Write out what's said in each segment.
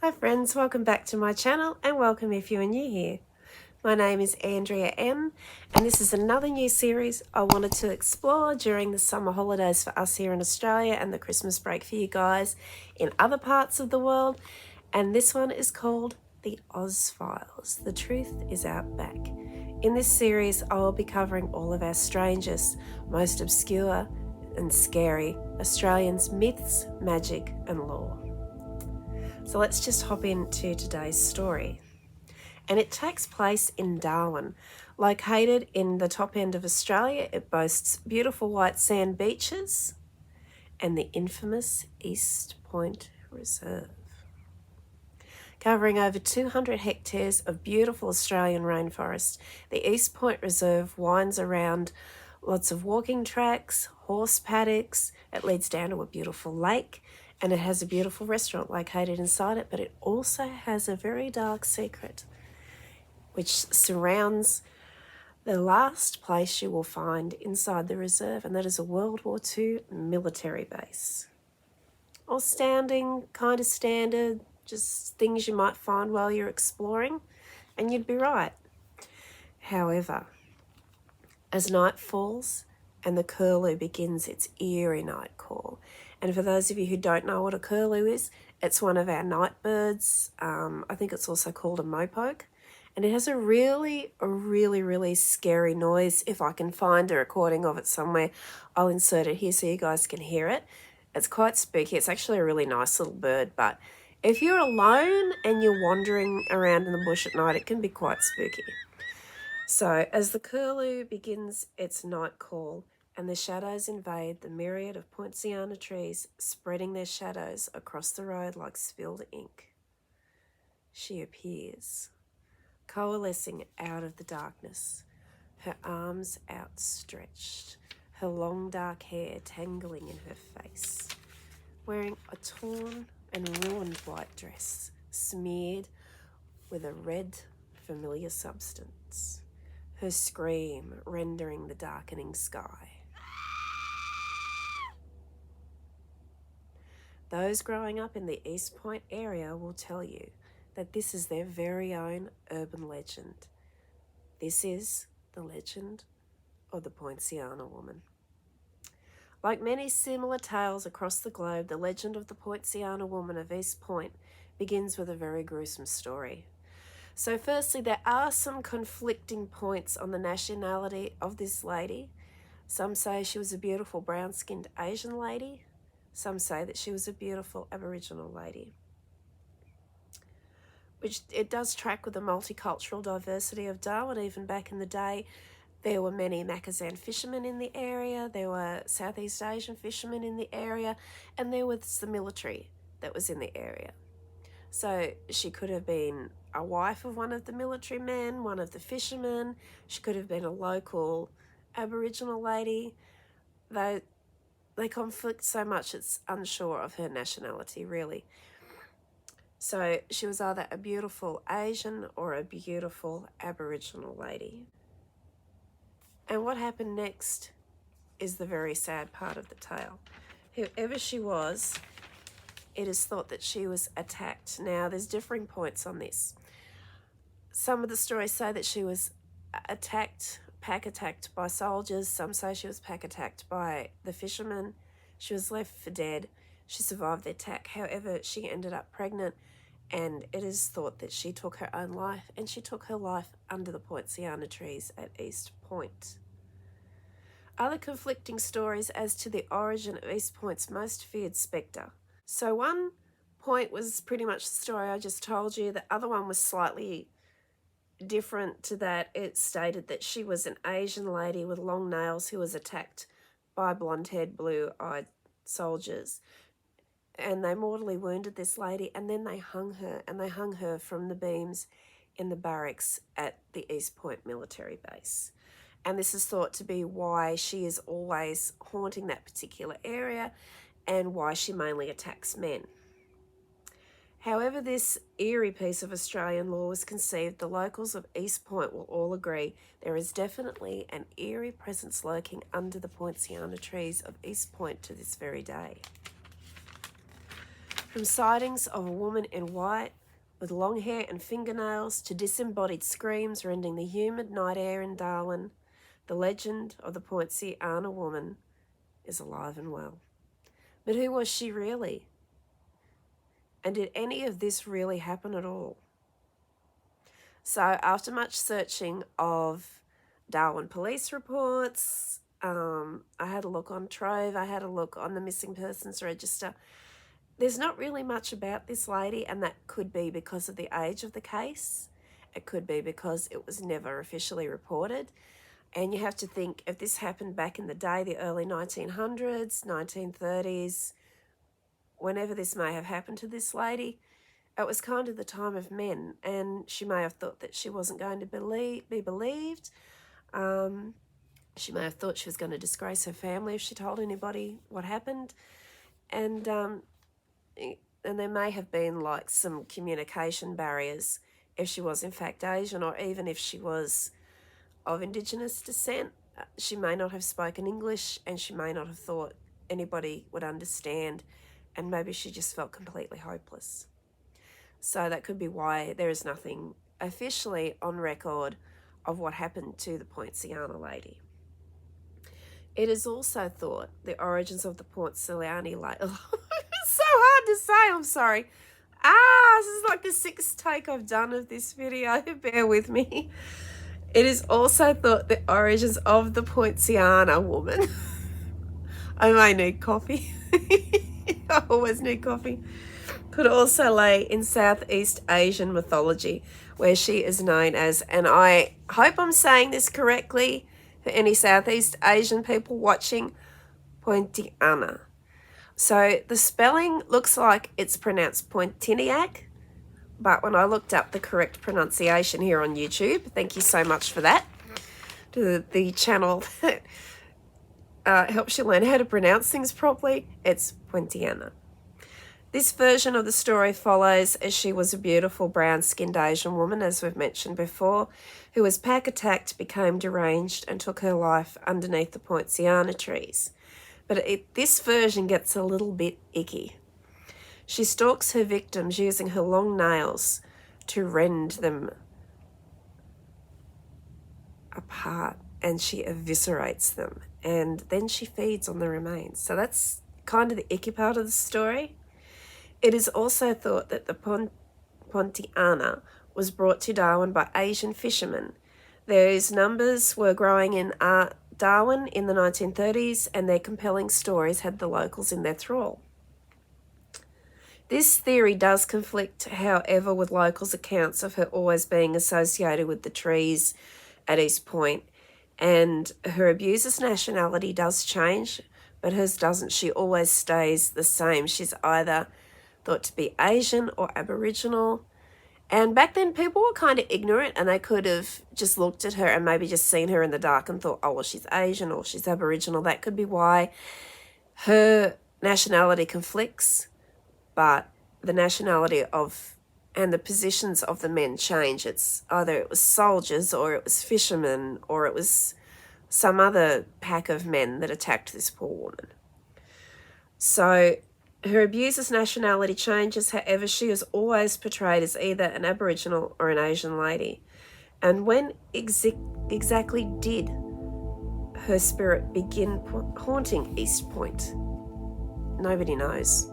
Hi friends, welcome back to my channel and welcome if you are new here. My name is Andrea.M. and this is another new series I wanted to explore during the summer holidays for us here in Australia and the Christmas break for you guys in other parts of the world. And this one is called The Oz Files. The truth is out back. In this series, I will be covering all of our strangest, most obscure and scary Australians' myths, magic and lore. So let's just hop into today's story. And it takes place in Darwin. Located in the top end of Australia, it boasts beautiful white sand beaches and the infamous Eastpoint Reserve. Covering over 200 hectares of beautiful Australian rainforest, the Eastpoint Reserve winds around lots of walking tracks, horse paddocks. It leads down to a beautiful lake, and it has a beautiful restaurant located inside it, but it also has a very dark secret which surrounds the last place you will find inside the reserve, and that is a World War II military base. All standing, kind of standard, just things you might find while you're exploring, and you'd be right. However, as night falls and the curlew begins its eerie night call, and for those of you who don't know what a curlew is, it's one of our night birds. I think it's also called a mopoke. And it has a really scary noise. If I can find a recording of it somewhere, I'll insert it here so you guys can hear it. It's quite spooky. It's actually a really nice little bird, but if you're alone and you're wandering around in the bush at night, it can be quite spooky. So as the curlew begins its night call and the shadows invade the myriad of poinciana trees, spreading their shadows across the road like spilled ink, she appears, coalescing out of the darkness, her arms outstretched, her long dark hair tangling in her face, wearing a torn and ruined white dress smeared with a red familiar substance, her scream rendering the darkening sky. Those growing up in the Eastpoint area will tell you that this is their very own urban legend. This is the legend of the Poinciana Woman. Like many similar tales across the globe, the legend of the Poinciana Woman of East Point begins with a very gruesome story. So firstly, there are some conflicting points on the nationality of this lady. Some say she was a beautiful brown-skinned Asian lady. Some say that she was a beautiful Aboriginal lady, which it does track with the multicultural diversity of Darwin. Even back in the day, there were many Macazan fishermen in the area, there were Southeast Asian fishermen in the area, and there was the military that was in the area. So she could have been a wife of one of the military men, one of the fishermen. She could have been a local Aboriginal lady. Though they conflict so much, it's unsure of her nationality, really. So she was either a beautiful Asian or a beautiful Aboriginal lady. And what happened next is the very sad part of the tale. Whoever she was, it is thought that she was attacked. Now, there's differing points on this. Some of the stories say that she was pack attacked by soldiers. Some say she was pack attacked by the fishermen. She was left for dead. She survived the attack. However, she ended up pregnant, and it is thought that she took her own life, and she took her life under the poinciana trees at East Point. Other conflicting stories as to the origin of East Point's most feared spectre. So one point was pretty much the story I just told you. The other one was slightly different to that. It stated that she was an Asian lady with long nails who was attacked by blonde-haired, blue-eyed soldiers. And they mortally wounded this lady, and then they hung her from the beams in the barracks at the East Point military base. And this is thought to be why she is always haunting that particular area and why she mainly attacks men. However this eerie piece of Australian lore was conceived, the locals of East Point will all agree there is definitely an eerie presence lurking under the poinciana trees of East Point to this very day. From sightings of a woman in white with long hair and fingernails to disembodied screams rending the humid night air in Darwin, the legend of the Poinciana woman is alive and well. But who was she really? And did any of this really happen at all? So after much searching of Darwin police reports, I had a look on Trove, I had a look on the Missing Persons Register. There's not really much about this lady, and that could be because of the age of the case. It could be because it was never officially reported. And you have to think, if this happened back in the day, the early 1900s, 1930s, whenever this may have happened to this lady, it was kind of the time of men, and she may have thought that she wasn't going to be believed. She may have thought she was going to disgrace her family if she told anybody what happened. And there may have been like some communication barriers if she was in fact Asian, or even if she was of Indigenous descent. She may not have spoken English, and she may not have thought anybody would understand, and maybe she just felt completely hopeless. So that could be why there is nothing officially on record of what happened to the Poinciana lady. It is also thought the origins of the Poinciana lady... It's so hard to say, I'm sorry. This is like the 6th take I've done of this video. Bear with me. It is also thought the origins of the Poinciana woman... I may need coffee. I always need coffee. Could also lay in Southeast Asian mythology, where she is known as, and I hope I'm saying this correctly for any Southeast Asian people watching, Poinciana. So the spelling looks like it's pronounced Pointiniac, but when I looked up the correct pronunciation here on YouTube, thank you so much for that, to the channel that helps you learn how to pronounce things properly, it's Poinciana. This version of the story follows as she was a beautiful brown-skinned Asian woman, as we've mentioned before, who was pack-attacked, became deranged, and took her life underneath the Poinciana trees. But this version gets a little bit icky. She stalks her victims using her long nails to rend them apart, and she eviscerates them, and then she feeds on the remains. So that's kind of the icky part of the story. It is also thought that the Poinciana was brought to Darwin by Asian fishermen. Those numbers were growing in Darwin in the 1930s, and their compelling stories had the locals in their thrall. This theory does conflict, however, with locals' accounts of her always being associated with the trees at Eastpoint, and her abuser's nationality does change, but hers doesn't. She always stays the same. She's either thought to be Asian or Aboriginal. And back then people were kind of ignorant, and they could have just looked at her and maybe just seen her in the dark and thought, oh, well, she's Asian or she's Aboriginal. That could be why her nationality conflicts, but the nationality of and the positions of the men change. It's either it was soldiers or it was fishermen or it was some other pack of men that attacked this poor woman. So her abuser's nationality changes, however, she is always portrayed as either an Aboriginal or an Asian lady. And when exactly did her spirit begin haunting Eastpoint? Nobody knows.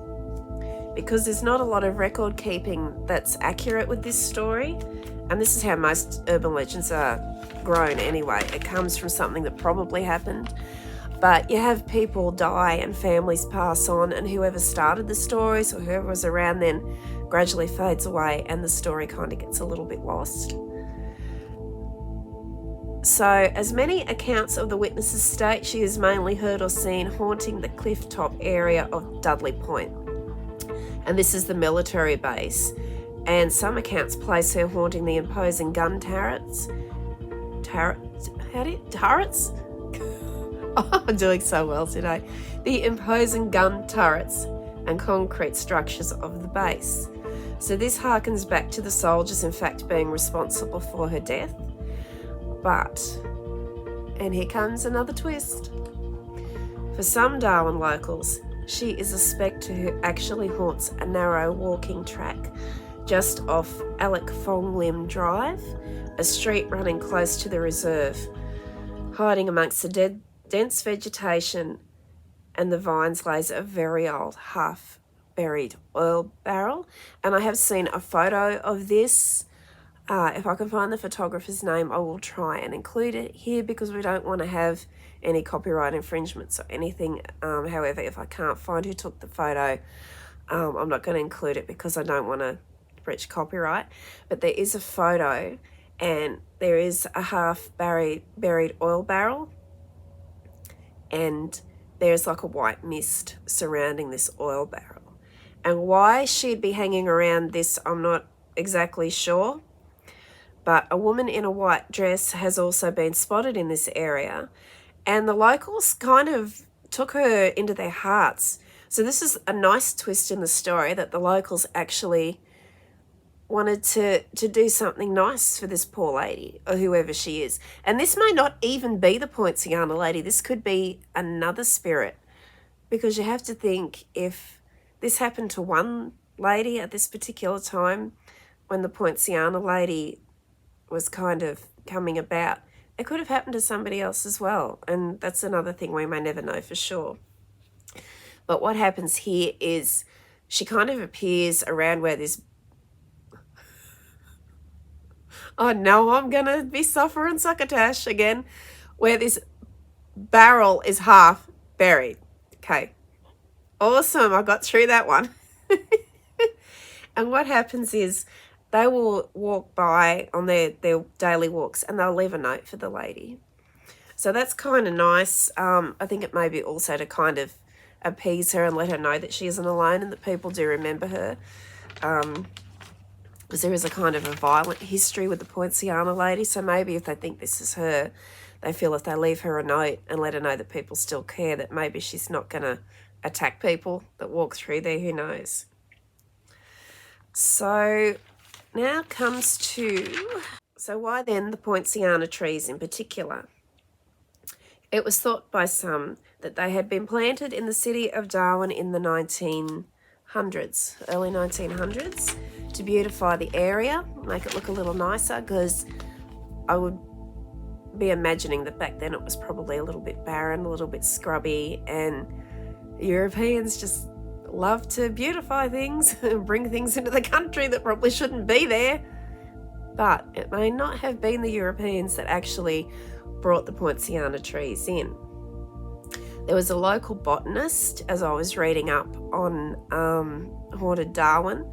Because there's not a lot of record keeping that's accurate with this story, and this is how most urban legends are grown anyway. It comes from something that probably happened. But you have people die and families pass on, and whoever started the stories or whoever was around then gradually fades away, and the story kind of gets a little bit lost. So, as many accounts of the witnesses state, she is mainly heard or seen haunting the cliff top area of Dudley Point. And this is the military base. And some accounts place her haunting the imposing gun turrets. Turrets? Oh, I'm doing so well today. The imposing gun turrets and concrete structures of the base. So this harkens back to the soldiers, in fact, being responsible for her death. But, and here comes another twist. For some Darwin locals, she is a spectre who actually haunts a narrow walking track just off Alec Fong Lim Drive, a street running close to the reserve, hiding amongst the dense vegetation and the vines lays a very old, half-buried oil barrel. And I have seen a photo of this. If I can find the photographer's name, I will try and include it here because we don't want to have any copyright infringements or anything. However, if I can't find who took the photo, I'm not going to include it because I don't want to breach copyright. But there is a photo and there is a half-buried oil barrel, and there's like a white mist surrounding this oil barrel. And why she'd be hanging around this, I'm not exactly sure. But a woman in a white dress has also been spotted in this area. And the locals kind of took her into their hearts. So this is a nice twist in the story, that the locals actually wanted to do something nice for this poor lady, or whoever she is. And this may not even be the Poinciana lady. This could be another spirit, because you have to think, if this happened to one lady at this particular time when the Poinciana lady was kind of coming about, it could have happened to somebody else as well. And that's another thing we may never know for sure. But what happens here is she kind of appears around where this... Oh no, I'm going to be suffering succotash again. Where this barrel is half buried. Okay. Awesome. I got through that one. And what happens is they will walk by on their daily walks and they'll leave a note for the lady. So that's kind of nice. I think it may be also to kind of appease her and let her know that she isn't alone and that people do remember her. Because there is a kind of a violent history with the Poinciana lady. So maybe if they think this is her, they feel if they leave her a note and let her know that people still care, that maybe she's not going to attack people that walk through there. Who knows? So now comes to... So why then the Poinciana trees in particular? It was thought by some that they had been planted in the city of Darwin in the 1900s, early 1900s, to beautify the area, make it look a little nicer, because I would be imagining that back then it was probably a little bit barren, a little bit scrubby, and Europeans just love to beautify things and bring things into the country that probably shouldn't be there. But it may not have been the Europeans that actually brought the Poinciana trees in. There was a local botanist, as I was reading up on Haunted Darwin,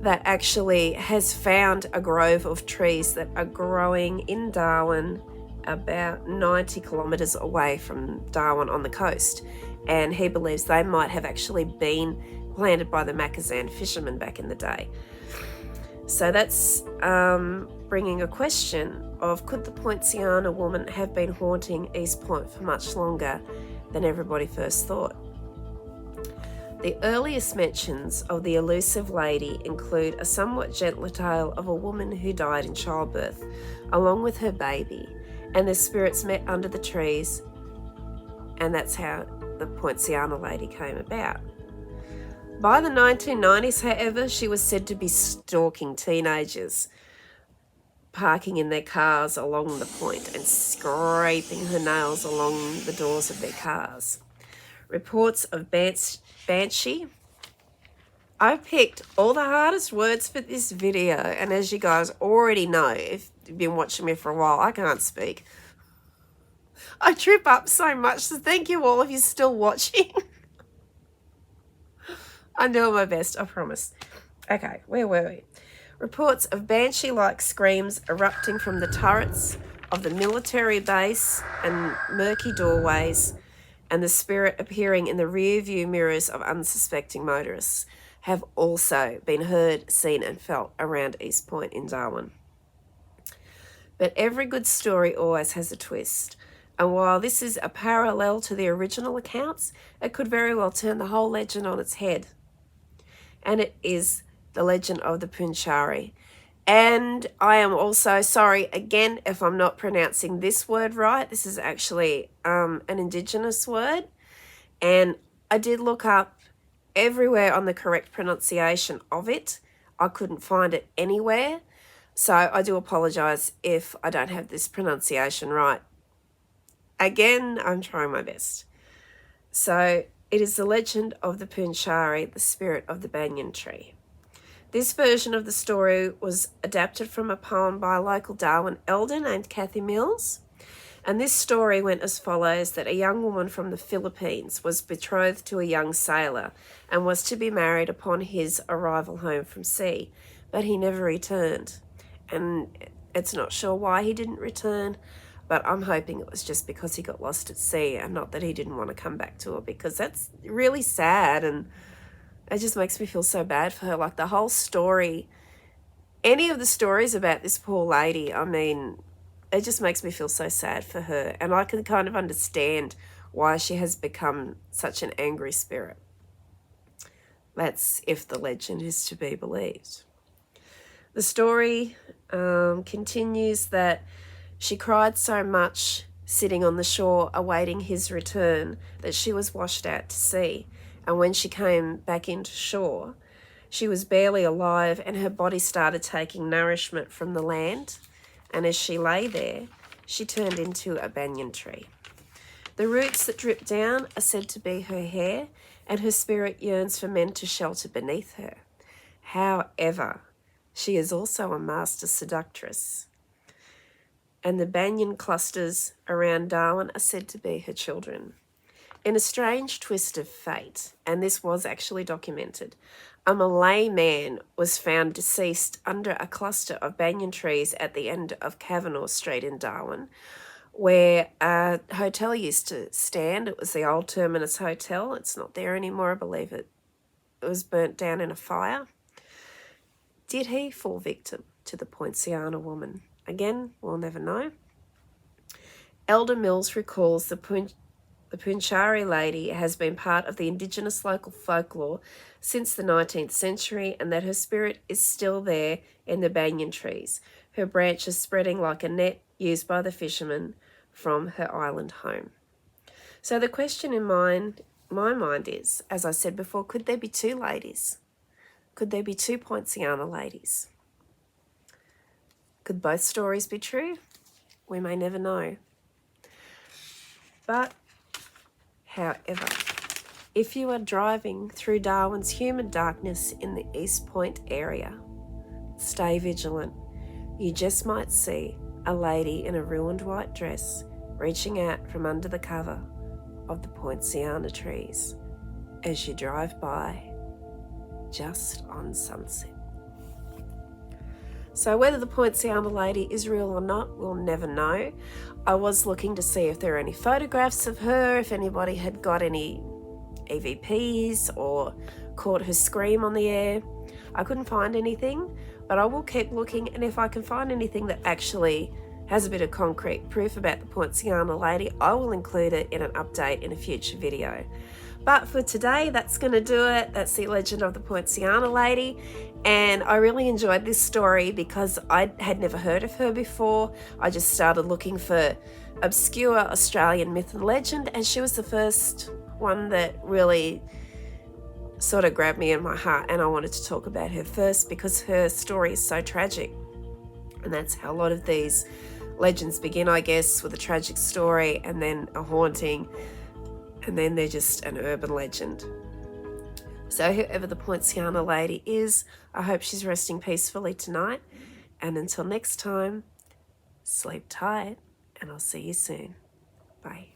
that actually has found a grove of trees that are growing in Darwin about 90 kilometres away from Darwin on the coast. And he believes they might have actually been planted by the Macazan fishermen back in the day. So that's bringing a question of, could the Poinciana woman have been haunting Eastpoint for much longer than everybody first thought? The earliest mentions of the elusive lady include a somewhat gentler tale of a woman who died in childbirth, along with her baby, and their spirits met under the trees, and that's how the Poinciana lady came about. By the 1990s, however, she was said to be stalking teenagers, parking in their cars along the point and scraping her nails along the doors of their cars. Reports of Banshee. I picked all the hardest words for this video, and as you guys already know, if you've been watching me for a while, I can't speak. I trip up so much, so thank you all if you're still watching. I'm doing my best, I promise. Okay, where were we? Reports of banshee-like screams erupting from the turrets of the military base and murky doorways, and the spirit appearing in the rear view mirrors of unsuspecting motorists have also been heard, seen and felt around Eastpoint in Darwin. But every good story always has a twist. And while this is a parallel to the original accounts, it could very well turn the whole legend on its head. And it is the legend of the Punchari. And I am also sorry again if I'm not pronouncing this word right. This is actually an indigenous word. And I did look up everywhere on the correct pronunciation of it. I couldn't find it anywhere. So I do apologise if I don't have this pronunciation right. Again, I'm trying my best. So it is the legend of the Poonchari, the spirit of the banyan tree. This version of the story was adapted from a poem by a local Darwin elder named Kathy Mills. And this story went as follows: that a young woman from the Philippines was betrothed to a young sailor and was to be married upon his arrival home from sea, but he never returned. And it's not sure why he didn't return, but I'm hoping it was just because he got lost at sea and not that he didn't want to come back to her, because that's really sad and it just makes me feel so bad for her. Like the whole story, any of the stories about this poor lady, I mean, it just makes me feel so sad for her. And I can kind of understand why she has become such an angry spirit. That's if the legend is to be believed. The story continues that she cried so much sitting on the shore awaiting his return that she was washed out to sea. And when she came back into shore, she was barely alive and her body started taking nourishment from the land. And as she lay there, she turned into a banyan tree. The roots that drip down are said to be her hair, and her spirit yearns for men to shelter beneath her. However, she is also a master seductress, and the banyan clusters around Darwin are said to be her children. In a strange twist of fate, and this was actually documented, a Malay man was found deceased under a cluster of banyan trees at the end of Cavanagh Street in Darwin, where a hotel used to stand. It was the old Terminus Hotel. It's not there anymore. I believe it was burnt down in a fire. Did he fall victim to the Poinciana woman? Again, we'll never know. Elder Mills recalls the Poonchari lady has been part of the Indigenous local folklore since the 19th century, and that her spirit is still there in the banyan trees, her branches spreading like a net used by the fishermen from her island home. So the question in my mind is, as I said before, could there be two ladies? Could there be two Poinciana ladies? Could both stories be true? We may never know. But however, if you are driving through Darwin's humid darkness in the Eastpoint area, stay vigilant. You just might see a lady in a ruined white dress reaching out from under the cover of the Poinciana trees as you drive by just on sunset. So whether the Poinciana lady is real or not, we'll never know. I was looking to see if there are any photographs of her, if anybody had got any EVPs or caught her scream on the air. I couldn't find anything, but I will keep looking, and if I can find anything that actually has a bit of concrete proof about the Poinciana lady, I will include it in an update in a future video. But for today, that's going to do it. That's the legend of the Poinciana lady. And I really enjoyed this story because I had never heard of her before. I just started looking for obscure Australian myth and legend, and she was the first one that really sort of grabbed me in my heart, and I wanted to talk about her first because her story is so tragic. And that's how a lot of these legends begin, I guess, with a tragic story and then a haunting, and then they're just an urban legend. So whoever the Poinciana lady is, I hope she's resting peacefully tonight. And until next time, sleep tight, and I'll see you soon. Bye.